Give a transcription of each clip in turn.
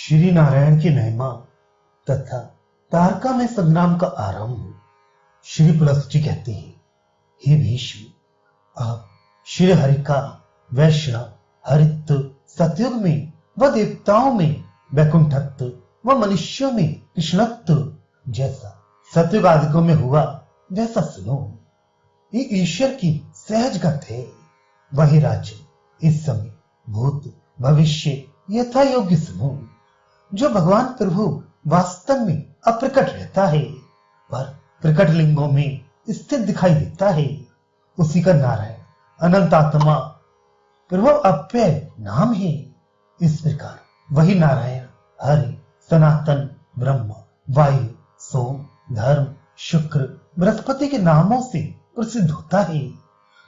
श्री नारायण की महिमा तथा तारका में संग्राम का आरंभ। श्री पुलस्त जी कहते हैं, हे भीष्म, आप श्री हरि का वैष्णव हरित्व सतयुग में व देवताओं में वैकुंठत्व व मनुष्यों में कृष्णत्व जैसा सतयुग आदिकों में हुआ वैसा सुनो। ये ईश्वर की सहज गत है। वही राज्य इस समय भूत भविष्य यथा योग्य सुनो। जो भगवान प्रभु वास्तव में अप्रकट रहता है पर प्रकट लिंगों में स्थित दिखाई देता है, उसी का नारायण अनंत आत्मा प्रभु अव्यय नाम है। इस प्रकार वही नारायण हरि सनातन ब्रह्म वायु सोम धर्म शुक्र बृहस्पति के नामों से प्रसिद्ध होता है।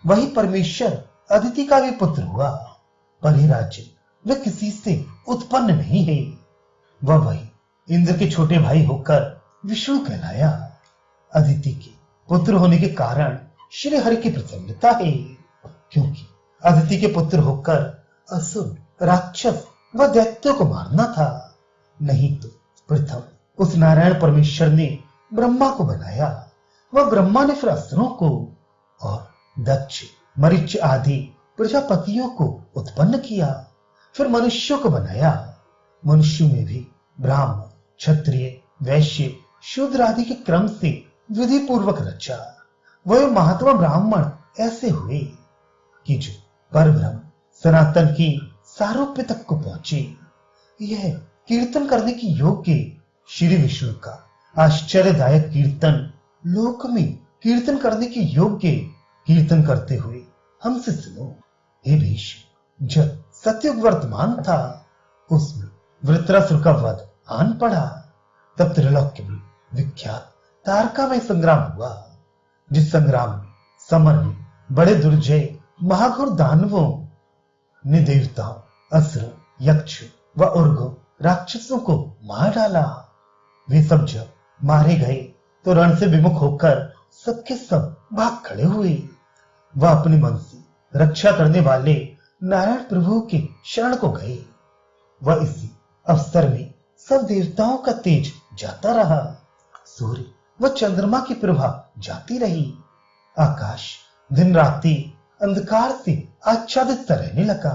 वही परमेश्वर अदिति का भी पुत्र हुआ, पर यह राज्य वह किसी से उत्पन्न नहीं है। वह वही इंद्र के छोटे भाई होकर विष्णु कहलाया। अदिति के पुत्र होने के कारण श्री हरि की प्रसन्नता है, क्योंकि अदिति के पुत्र होकर असुर राक्षस व दैत्यों को मारना था। नहीं तो प्रथम उस नारायण परमेश्वर ने ब्रह्मा को बनाया, वह ब्रह्मा ने फिर असुरों को और दक्ष मरीच आदि प्रजापतियों को उत्पन्न किया, फिर मनुष्यों को बनाया। मनुष्यों में भी ब्राह्मण क्षत्रिय वैश्य शूद्र आदि के क्रम से विधि पूर्वक रचा। वह महात्मा ब्राह्मण ऐसे हुए कि जो परब्रह्म सनातन की सारूप्य तक को पहुंचे। यह कीर्तन करने की योग्य श्री विष्णु का आश्चर्यदायक कीर्तन लोक में कीर्तन करने की योग्य कीर्तन करते हुए हमसे सुनो। हे भीष्म, जब सतयुग वर्तमान था उसमें वृत्रासुर का वध आन पड़ा, तब त्रिलोक्य में विख्यात तारका में संग्राम हुआ। जिस संग्राम में समर में बड़े दुर्जय महाघोर दानवों ने देवताओं असुरों यक्ष व उर्गों राक्षसों को मार डाला। वे सब जब मारे गए तो रण से विमुख होकर सबके सब भाग खड़े हुए। वह अपने मन से रक्षा करने वाले नारायण प्रभु के शरण को गए। वह इसी अवसर में सब देवताओं का तेज जाता रहा। सूर्य व चंद्रमा की प्रभा जाती रही। आकाश दिन रात्रि अंधकार से आच्छादित सा रहने लगा।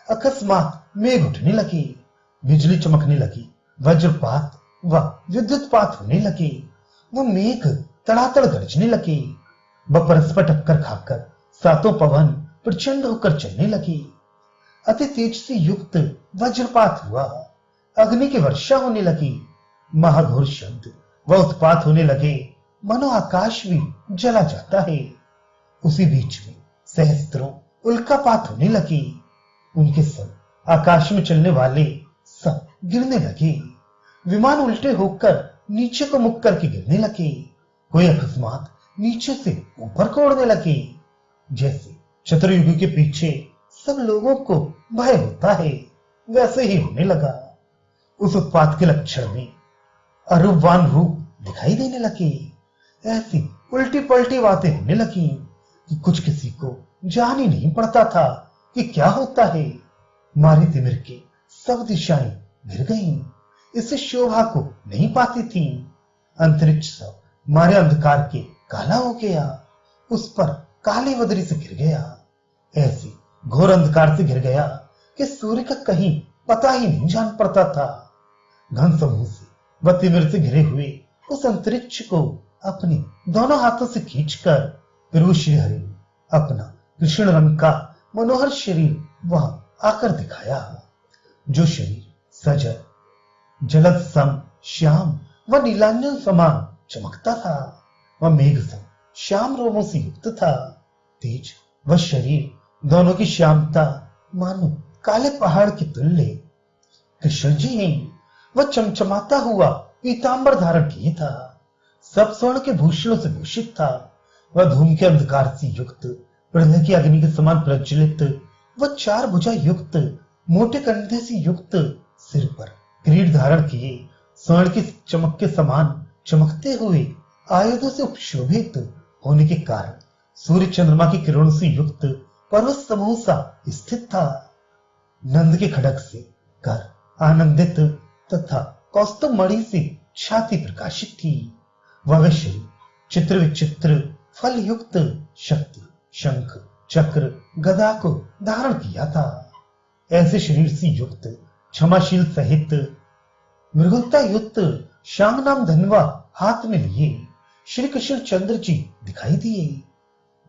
अकस्मात मेघ उठने लगे, बिजली चमकने लगी, वज्रपात व विद्युतपात होने लगे। वह मेघ तड़ातड़ गरजने लगे। वह परस्पर टक्कर खाकर सातों पवन प्रचंड होकर चलने लगे। अति तेज से युक्त वज्रपात हुआ, अग्नि की वर्षा होने लगी, महाघोर शब्द व उत्पात होने लगे, मनो आकाश भी जला जाता है। उसी बीच में सहस्त्रों उल्कापात होने लगी। उनके सब आकाश में चलने वाले सब गिरने लगे। विमान उल्टे होकर नीचे को मुख करके गिरने लगे। कोई अकस्मात नीचे से ऊपर को उड़ने लगे। जैसे चतुर्युगी के पीछे सब लोगों को भय होता है, वैसे ही होने लगा। उस उत्पात के लक्षण में अरूपवान रूप दिखाई देने लगे। ऐसी उल्टी पलटी बातें होने लगी कि कुछ किसी को जान ही नहीं पड़ता था कि क्या होता है। मारी तिमिर के सब दिशाएं गिर गईं, इससे शोभा को नहीं पाती थी। अंतरिक्ष सब मारे अंधकार के काला हो गया, उस पर काली बदरी से गिर गया। ऐसी घोर अंधकार से घिर गया कि सूर्य का कहीं पता ही नहीं जान पड़ता था। घन समूह से व तिमिर से घिरे हुए उस अंतरिक्ष को अपने दोनों हाथों से खींचकर प्रभु श्री हरि ने अपना कृष्ण रंग का मनोहर शरीर वहां आकर दिखाया। जो शरीर सजल जलद सम श्याम व नीलांजन समान चमकता था, वह मेघ सम श्याम रोमों से युक्त था। तेज व शरीर दोनों की श्यामता मानो काले पहाड़ के तुल्य। कृष्ण जी ही वह चमचमाता हुआ पीतांबर धारण किए था, सब स्वर्ण के भूषणों से भूषित था। वह धूम के अंधकार से युक्त प्रलय की अग्नि के समान प्रज्वलित व चार भुजा युक्त मोटे कंधे से युक्त, सिर पर किरीट धारण किए, स्वर्ण की चमक के समान चमकते हुए आयुधों से उपशोभित होने के कारण सूर्य चंद्रमा की किरणों से युक्त पर्वत समूह सा स्थित था। नंद के खड़ग से कर आनंदित तथा कौस्तुभ मणि से छाती प्रकाशित थी। वह शरीर चित्र विचित्र फल युक्त शक्ति शंख चक्र गदा को धारण किया था। ऐसे शरीर से युक्त क्षमाशील सहित मृगुलता युक्त शांग नाम धनवा हाथ में लिए श्री कृष्ण चंद्र जी दिखाई दिए।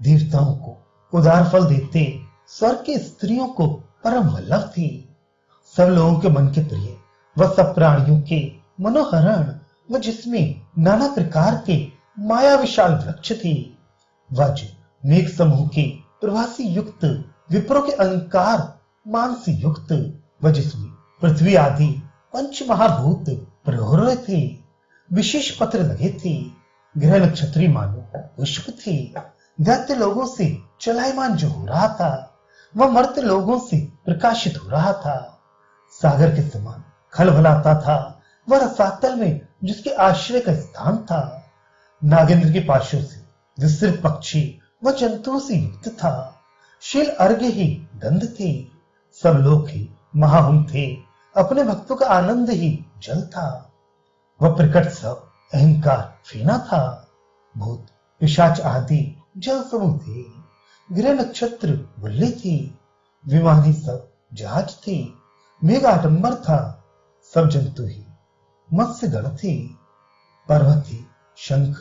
देवताओं को उदार फल देते स्वर्ग की स्त्रियों को परम वल्लभ थे। सब लोगों के मन के प्रिय व सब प्राणियों के मनोहरण व जिसमें नाना प्रकार के माया विशाल वृक्ष थे। वज मेघ समूह के प्रवासी युक्त विप्रों के अलंकार मान से युक्त व जिसमें पृथ्वी आदि पंच महाभूत प्रहो रहे थे। विशेष पत्र लगे थे। ग्रह नक्षत्री मानो पुष्प थे। दैत्य लोगों से चलायमान जो हो रहा था वह मर्त्य लोगों से प्रकाशित हो रहा था। सागर के समान खलबलाता था वह रसातल में जिसके आश्रय का स्थान था। नागेंद्र के पाशों से विस्तृत पक्षी व जंतुओं से युक्त था। शील अर्घ्य ही गंध थे। सब लोग ही महाहुम थे। अपने भक्तों का आनंद ही जल था। वह प्रकट सब अहंकार फेना था। भूत पिशाच आदि जल समूह थे। ग्रह नक्षत्र बुल्ले थे। विमानी सब जहाज थे। मेघ आडंबर था। सब जंतु ही मत्स्य गण थे। पर्वती शंख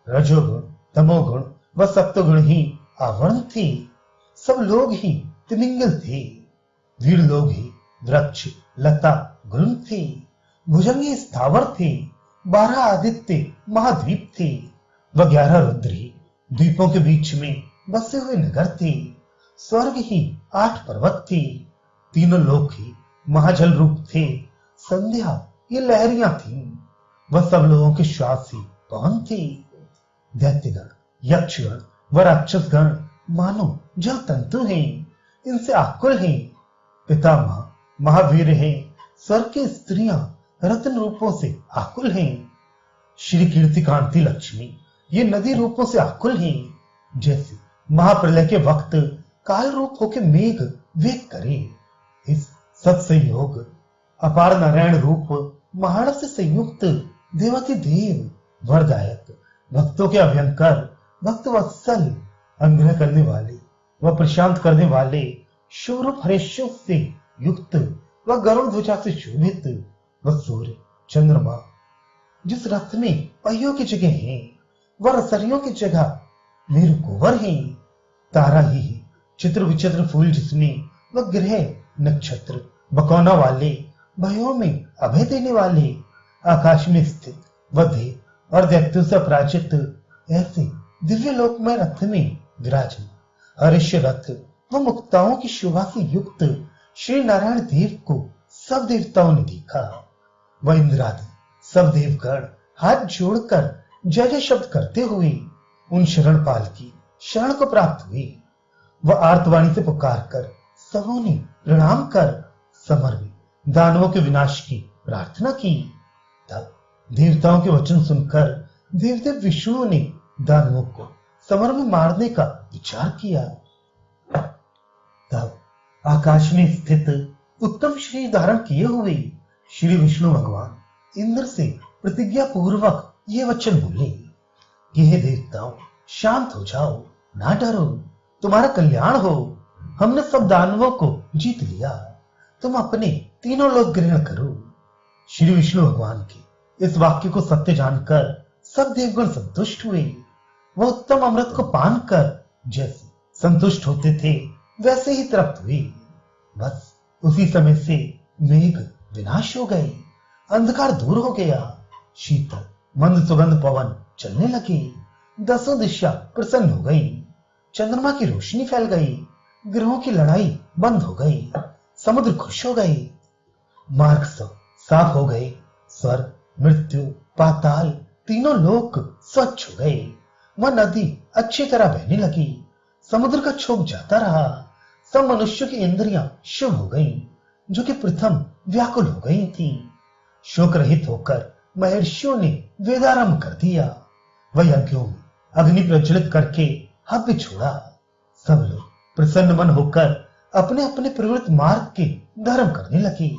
रजोगुण तमोगुण व सप्तगुण ही आवरण थे। सब लोग ही तिमिंगल थे। वीर लोग ही वृक्ष लता गुरुन थे। भुजंगी स्थावर थे। 12 आदित्य महाद्वीप थे व 11 रुद्र ही द्वीपों के बीच में बसे हुए नगर थे। स्वर्ग ही 8 पर्वत थे। तीनों लोक ही महाजल रूप थे। संध्या ये लहरियां थीं। वह सब लोगों के श्वास ही पवन थे। दैत्यगण यक्षगण व राक्षसगण मानो जल तंतु हैं। इनसे आकुल हैं। पितामह महावीर हैं। स्वर्ग की स्त्रियां रत्न रूपों से आकुल हैं। श्री कीर्ति कांति लक्ष्मी ये नदी रूपों से आकुल हैं। जैसे महाप्रलय के वक्त काल रूप होकर मेघ वेग करे। इस सत्संयोग अपार नारायण रूप महान से संयुक्त देवाति देव वरदायक भक्तों के अभयंकर भक्त वत्सल अनुग्रह करने वाले व प्रशांत करने वाले शुभरूप हरेश्वर से युक्त व गरुड़ ध्वजा से शोभित व सूर्य चंद्रमा जिस रथ में पहियों की जगह है व रसरियों की जगह मेरु कुंवर है। तारा ही चित्र विचित्र फूल जिसमें व ग्रह नक्षत्र बकौना वाले भयों में अभय देने वाले आकाश में स्थित व देव और दैत्यों से अपराजित ऐसे दिव्य लोकमय रथ में विराजमान हर्ष रथ व मुक्ताओं की शोभा से युक्त श्री नारायण देव को सब देवताओं ने देखा। वह इंद्रादि सब देवगण हाथ जोड़कर जय जय शब्द करते हुए उन शरणपाल की शरण को प्राप्त हुए। वह आर्तवाणी से पुकार कर सबों ने प्रणाम कर समर में दानवों के विनाश की प्रार्थना की। तब देवताओं के वचन सुनकर देवदेव विष्णु ने दानवों को समर में मारने का विचार किया। तब आकाश में स्थित उत्तम श्री धारण किए हुए श्री विष्णु भगवान इंद्र से प्रतिज्ञा पूर्वक ये वचन बोले कि हे देवताओं शांत हो जाओ, ना डरो, तुम्हारा कल्याण हो। हमने सब दानवों को जीत लिया। तुम अपने तीनों लोक ग्रहण करो। श्री विष्णु भगवान के इस वाक्य को सत्य जानकर सब देवगण संतुष्ट हुए। वह उत्तम अमृत को पान कर जैसे संतुष्ट होते थे वैसे ही तृप्त हुए। बस उसी समय से मेघ विनाश हो गए। अंधकार दूर हो गया। शीतल मंद सुगंध पवन चलने लगे। दसों दिशा प्रसन्न हो गई। चंद्रमा की रोशनी फैल गई। ग्रहों की लड़ाई बंद हो गई। समुद्र खुश हो गए। मार्ग सब साफ हो गए। स्वर्ग मृत्यु पाताल तीनों लोक स्वच्छ हो गए। वह नदी अच्छी तरह बहने लगी। समुद्र का क्षोभ जाता रहा। सब मनुष्यों की इंद्रियां शुभ हो गईं, जो कि प्रथम व्याकुल हो गई थी। शोक रहित होकर महर्षियों ने वेदारंभ कर दिया। वह यज्ञों में अग्नि प्रज्वलित करके हव्य छोड़ा। सब लोग प्रसन्न मन होकर अपने अपने प्रवृत्त मार्ग के धर्म करने लगे।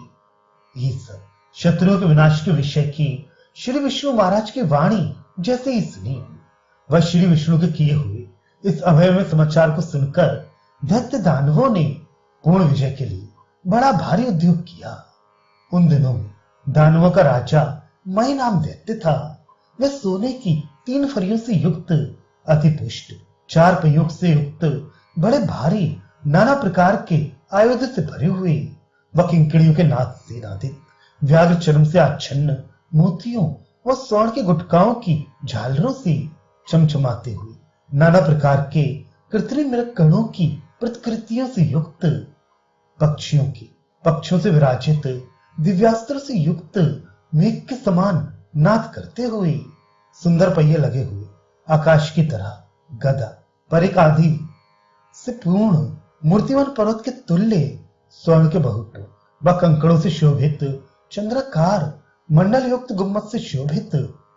ये सब शत्रुओं के विनाश के विषय की श्री विष्णु महाराज की वाणी जैसे ही सुनी, वह श्री विष्णु के किए हुए इस अभयमय समाचार को सुनकर दैत्य दानवों ने पूर्ण विजय के लिए बड़ा भारी उद्योग किया। उन दिनों में दानवों का राजा मई नाम दैत्य था। वह सोने की 3 फरियों से युक्त, अति पुष्ट, 4 पहियों से युक्त, बड़े भारी नाना प्रकार के आयुध से भरे हुए, वह किंकड़ियों के नाद से नादित, व्याघ्र चर्म से आच्छन्न, मोतियों व स्वर्ण के गुटकाओं की झालरों से चमचमाते हुए, नाना प्रकार के कृत्रिम कणों की प्रतिकृतियों से युक्त, पक्षियों से विराजित, दिव्यास्त्र से युक्त, मेघ के समान नाद करते हुए, सुंदर पहिए लगे हुए, आकाश की तरह गदा, परिक आदि से पूर्ण, मूर्तिमान पर्वत के तुल्य, स्वर्ण के बहुटों व कंकड़ों से शोभित, चंद्राकार मंडल युक्त गुम्मत से शोभित,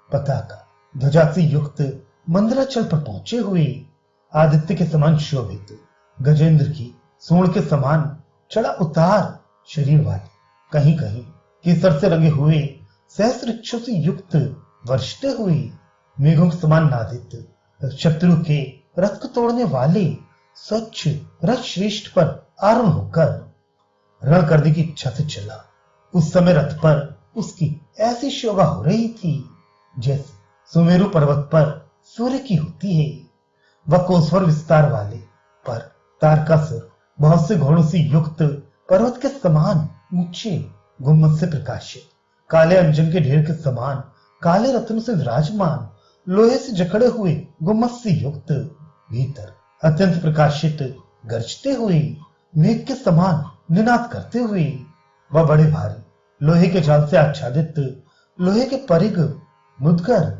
पताका ध्वजा से युक्त मंदराचल पर पहुंचे हुए, आदित्य के समान शोभित, गजेंद्र की सूंड के समान चढ़ा उतार शरीर वाले, कहीं कहीं केसर से रंगे हुए, सहस्र वृक्षों से युक्त, वर्षते हुए, मेघों के समान नादित, शत्रु के रथ को तोड़ने वाले स्वच्छ रथ श्रेष्ठ पर आरूढ़ होकर रण करने की इच्छा से चला। उस समय रथ पर उसकी ऐसी शोभा हो रही थी जैसे सुमेरु पर्वत पर सूर्य की होती है। वह कोसवर विस्तार वाले पर तारकासुर बहुत से घोड़ों से युक्त, पर्वत के समान ऊंचे गुम्मत से प्रकाशित, काले अंजन के ढेर के समान, काले रत्नों से विराजमान, लोहे से जकड़े हुए गुम्मत से युक्त, भीतर अत्यंत प्रकाशित, गरजते हुए, मेघ के समान निनाद करते हुए, वह बड़े भारी लोहे के जाल से आच्छादित, लोहे के परिग, मुदगर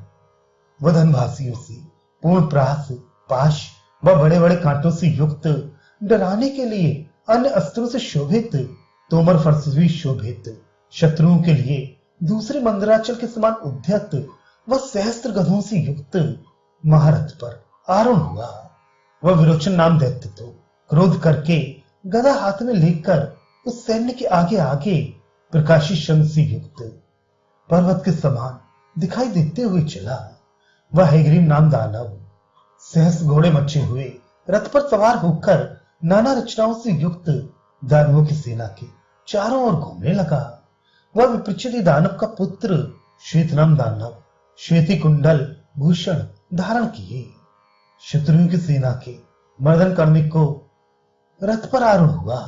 व धनभासियों से पूर्ण प्रास, पाश व बड़े बड़े कांटों से युक्त, डराने के लिए अन्य अस्त्रों से शोभित, तोमर फर्श भी शोभित, शत्रुओं के लिए दूसरे मंदराचल के समान उद्यत व सहस्त्र गधों से युक्त महारथ पर आरूढ़ हुआ। वह विरोचन नाम दैत्य तो क्रोध करके गदा हाथ में लेकर उस सैन्य के आगे आगे प्रकाशित शंख से युक्त, पर्वत के समान दिखाई देते हुए चला। वह हैग्रीव नाम दानव सहस्त्र घोड़े मचे हुए रथ पर सवार होकर नाना रचनाओं से युक्त दानवों की सेना के चारों ओर घूमने लगा। वह विपृच्छति दानव का पुत्र श्वेत नाम दानव श्वेती कुंडल भूषण धारण किए, शत्रुओं की सेना के मर्दन करने को रथ पर आरूढ़ हुआ।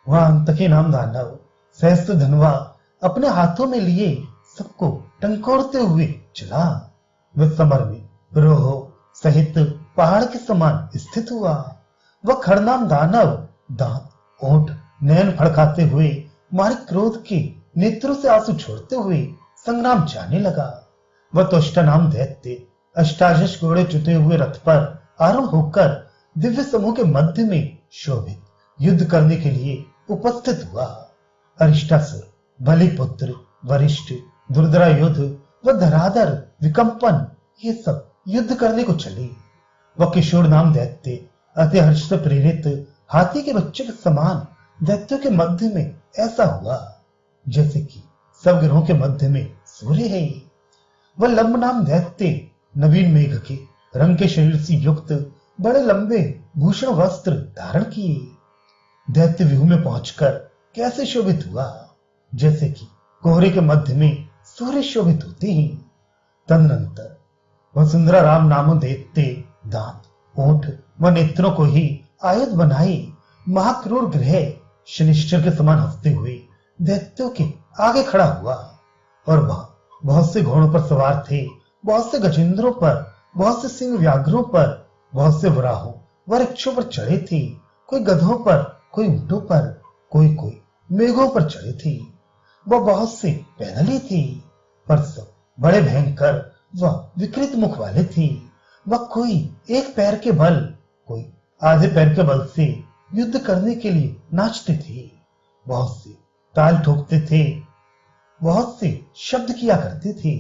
वह अंतके नाम दानव सहस्त्र धनवा अपने हाथों में लिए सबको टंकोरते हुए चला। वह समर में रोह सहित पहाड़ के समान स्थित हुआ। वह खड़नाम दानव दांत, ओंठ, नयन फड़काते हुए, मारे क्रोध के नेत्रों से आंसू छोड़ते हुए संग्राम जाने लगा। वह त्वष्टा नाम दैत्य अष्टादश घोड़े जुटे हुए रथ पर आरूढ़ होकर दिव्य समूह के मध्य में शोभित युद्ध करने के लिए उपस्थित हुआ। अरिष्टासुर, बलिपुत्र, वरिष्ठ, दुर्धरा युद्ध व धराधर, विकंपन, ये सब युद्ध करने को चले। वह किशोर नाम दैत्य अति हर्ष से प्रेरित हाथी के बच्चे के समान दैत्यों के मध्य में ऐसा हुआ जैसे कि सब ग्रहों के मध्य में सूर्य है। वह लंब नाम दैत्य नवीन मेघ के रंग के शरीर से युक्त बड़े लंबे भूषण वस्त्र धारण किए। दैत्य व्यूह में पहुंचकर कैसे शोभित हुआ जैसे कि कोहरे के मध्य में सूर्य शोभित होते हैं। तदनंतर वह सुंदरा राम नामो दैत्य दांत, ओंठ व नेत्रों को ही आयुध बनाए महाक्रूर ग्रह शनिश्चर के समान हंसते हुए दैत्यों के आगे खड़ा हुआ। और वह बहुत से घोड़ों पर सवार थे, बहुत से गजेंद्रों पर, बहुत से सिंह व्याघ्रों पर, बहुत से वराहों व वृक्षों पर चढ़े थे। कोई गधों पर, कोई ऊंटों पर, कोई मेघों पर चढ़े थे। वह बहुत से पैदल थे, पर सब बड़े भयंकर व विकृत मुख वाले थे। वह कोई एक पैर के बल, कोई आधे पैर के बल से युद्ध करने के लिए नाचते थे। बहुत से ताल ठोकते थे, बहुत से शब्द किया करते थे।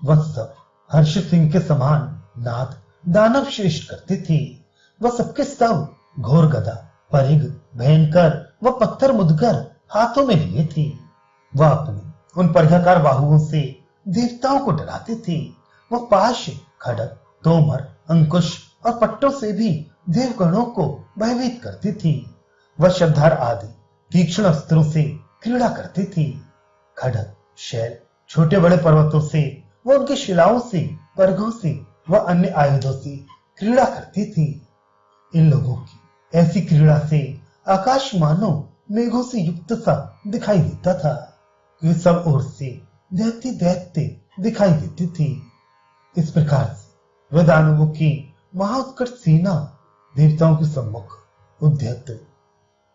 वह सब हर्ष सिंह के समान नाद दानव श्रेष्ठ करते थे। वह सबके सब घोर गदा, परिग, भयंकर व पत्थर मुदगर हाथों में लिए थे। वह अपने उन पर्याकार बाहुओं से देवताओं को डराते थे। वह पाश, खड़ग, तोमर, अंकुश और पट्टों से भी देवगणों को भयभीत करती थी। वह शब्दार आदि तीक्ष्ण अस्त्रों से क्रीड़ा करती थी। खड़ग, शैल, छोटे बड़े पर्वतों से वह उनकी शिलाओं से, पर्गों से व अन्य आयुधों से क्रीड़ा करती थी। इन लोगों की ऐसी क्रीड़ा से आकाश मानो मेघों से युक्त सा दिखाई देता था। वे सब ओर से दैत्य दैत्य दिखाई देती थी। इस प्रकार से वह दानवों की महाउत्कट सेना देवताओं के सम्मुख उद्यत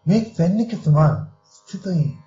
मेघ सैन्य के समान स्थित हुई।